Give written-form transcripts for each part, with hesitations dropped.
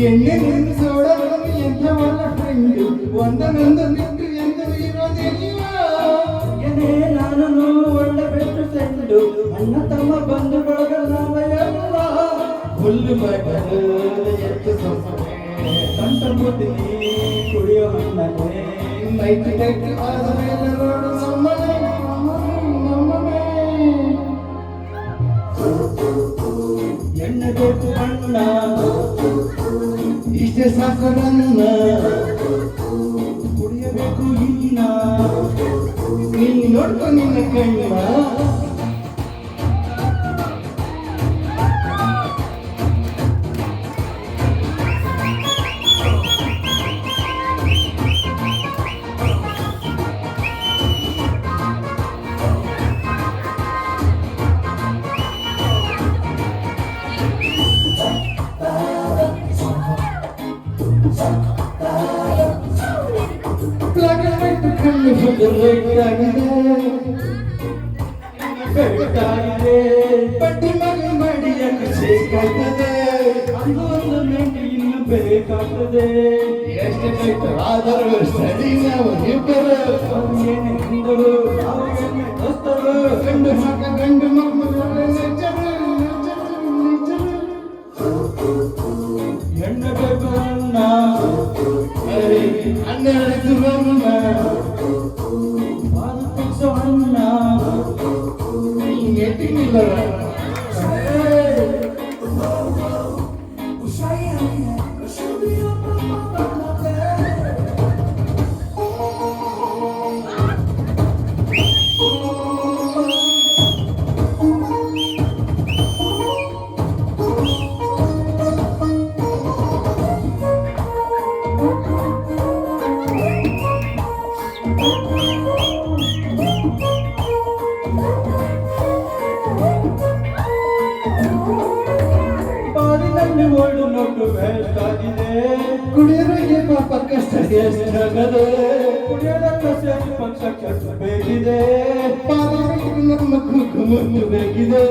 ಎಣ್ಣೆ ಸೋಡಲು ಎಂತ ಒಳ್ಳೆ ಫ್ರೆಂಡು ಒಂದನೊಂದು ಬಿಟ್ಟು ಎಂದು ಇರೋದೇನಿಲ್ಲ ಏನೇ ನಾನು ಒಳ್ಳೆ ಬೆಸ್ಟ್ ಫ್ರೆಂಡು ಅಣ್ಣ ತಮ್ಮ ಬಂಧು ಬಳಗ ನಾವೆಲ್ಲ ಹುಲ್ಲು ಮಗಲು ಎತ್ತು ಸೊಸೆ ಕಂಠ ಮುದ್ದಿನಿ ಕುಡಿಯೋ ಹಣ್ಣನೆ ನೈಟ್ ನೈಟ್ ಆದ ಮೇಲೆ ನೋಡು ನಮ್ಮನೆ ನಮ್ಮನೆ ಎಣ್ಣೆ ಬೇಕು ಅಣ್ಣ ಇಷ್ಟೇ ಸಾಕು ನನ್ನ ಕುಡಿಯಬೇಕು ಇನ್ನ ನೀನು ನೋಡ್ಕೊ ನಿನ್ನ ಕಣ್ಣ ಕಣ್ಣು ಬೆಟ್ಟಾಗಿದೆ ಪಟ್ಟಿ ಮಗ ಮಡಿಯನ್ನು ಸಿಕ್ಕಾಗ್ತದೆ ಅದು ಒಂದು ಮೆಂಟಿ ಇನ್ನು ಬೇಕಾಗ್ತದೆ ಎಷ್ಟು ಬೇಕಾದರೂ ಸರಿ ನಾವು ಇಬ್ಬರು ಅವ್ರು ಏನೇ ಹಿಂದರು ನಾವು ಏನೇ ದೋಸ್ತರು ಗಂಡು ಮಕ್ಕಳು ನಿಜರು ಎಣ್ಣೆ ಬೇಕು ಅಣ್ಣ ಹನ್ನೆರಡು ಬಣ್ಣ ಅದು ಫಿಕ್ಸ್ ಅಣ್ಣ ಎತ್ತಿನಿಲ್ಲ ಬಾರಿನಲ್ಲಿ ಓಡು ನೋಟು ಬೇಕಾಗಿದೆ ಕುಡಿಯೋರಿಗೆ ಪಾಪ ಕಷ್ಟ ಎಷ್ಟಾಗದೆ ಕುಡಿಯೋದಲ್ಲ ಸೇರಿ ಪಕ್ಷ ಕೆಲಸ ಬೇಕಿದೆ ಪಾದಗಳಿಗೆ ನಮ್ಮ ಕುಂಕುಮದ್ದು ಬೇಕಿದೆ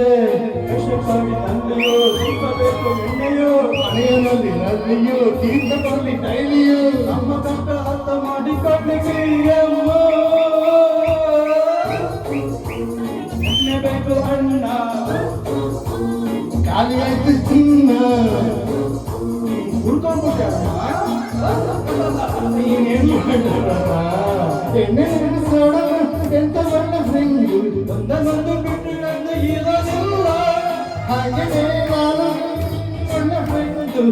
ವಿಷಕ್ಕಾಗಿ ತಂದೆಯೋ ಸಿಕ್ಕಬೇಕು ಎಣ್ಣೆಯೋ ಮನೆಯಲ್ಲಿ ನದಿಯೋ ತೀರ್ಥ ಬರಲಿ ಡೈಲಿಯೋ ನಮ್ಮ ಕಷ್ಟ ಅರ್ಥ ಮಾಡಿಕೊಳ್ಳಿಕ್ಕೆ ಅಮ್ಮ ಎಣ್ಣೆ ಬೇಕು ಅಣ್ಣ ಖಾಲಿ ಆಯ್ತು ಚಿನ್ನ ಹುಡ್ಕೊಂಡ್ಬಿಟ್ಟೆ ನೀನೇನು ಎಣ್ಣೆ ಸೋಡ ಎಂತ ಒಳ್ಳೆ ಫ್ರೆಂಡು ಒಂದನ್ನೊಂದು ಬಿಟ್ಟು ಎಂದು ಇರೋದಿಲ್ಲ ಹಾಗೆ ನಾನು ಒಳ್ಳೆ ಫ್ರೆಂಡು